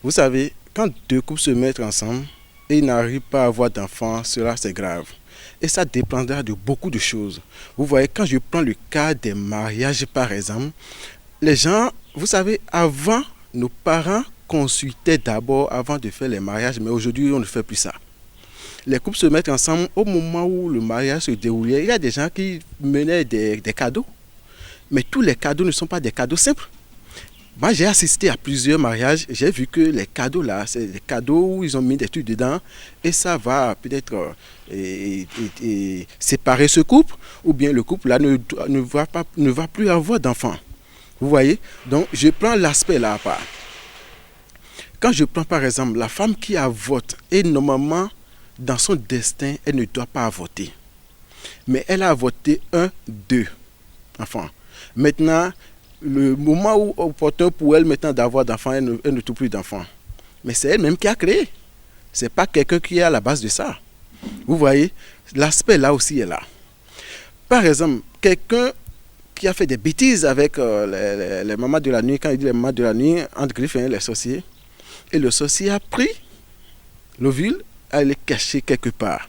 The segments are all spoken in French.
Vous savez, quand deux couples se mettent ensemble et ils n'arrivent pas à avoir d'enfants, cela c'est grave. Et ça dépendra de beaucoup de choses. Vous voyez, quand je prends le cas des mariages par exemple, les gens, vous savez, avant, nos parents consultaient d'abord avant de faire les mariages, mais aujourd'hui on ne fait plus ça. Les couples se mettent ensemble au moment où le mariage se déroulait. Il y a des gens qui menaient des cadeaux, mais tous les cadeaux ne sont pas des cadeaux simples. Moi, j'ai assisté à plusieurs mariages. J'ai vu que les cadeaux là, c'est des cadeaux où ils ont mis des trucs dedans et ça va peut-être séparer ce couple ou bien le couple là ne va plus avoir d'enfants. Vous voyez? Donc, je prends l'aspect là à part. Quand je prends par exemple la femme qui avorte et normalement dans son destin, elle ne doit pas avorter. Mais elle a avorté un, deux enfants. Maintenant, le moment où opportun pour elle maintenant d'avoir d'enfants, elle ne trouve plus d'enfants. Mais c'est elle-même qui a créé. C'est pas quelqu'un qui est à la base de ça. Vous voyez, l'aspect là aussi est là. Par exemple, quelqu'un qui a fait des bêtises avec les mamans de la nuit, quand il dit les mamans de la nuit, entre griffes, les sorciers, et le sorcier a pris l'ovule, à le cacher quelque part.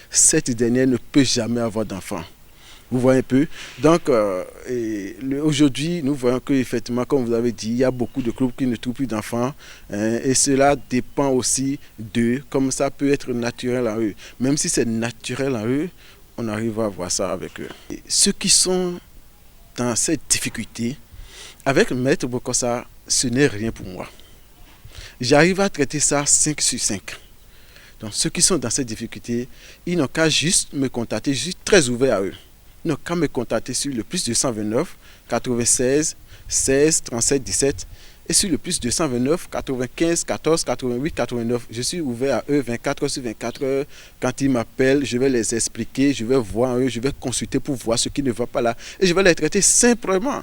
Cette dernière ne peut jamais avoir d'enfant. Vous voyez un peu. Donc, aujourd'hui, nous voyons qu'effectivement, comme vous avez dit, il y a beaucoup de couples qui ne trouvent plus d'enfants. Et cela dépend aussi d'eux, comme ça peut être naturel en eux. Même si c'est naturel en eux, on arrive à voir ça avec eux. Et ceux qui sont dans cette difficulté, avec Maître Bokossa, ce n'est rien pour moi. J'arrive à traiter ça 5 sur 5. Donc, ceux qui sont dans cette difficulté, ils n'ont qu'à juste me contacter. Je suis très ouvert à eux. Ils n'ont qu'à me contacter sur le plus 229 96 16 37 17 et sur le plus 229 95 14 88 89. Je suis ouvert à eux 24 heures sur 24 heures. Quand ils m'appellent, je vais les expliquer, je vais voir eux, je vais consulter pour voir ce qui ne va pas là et je vais les traiter simplement.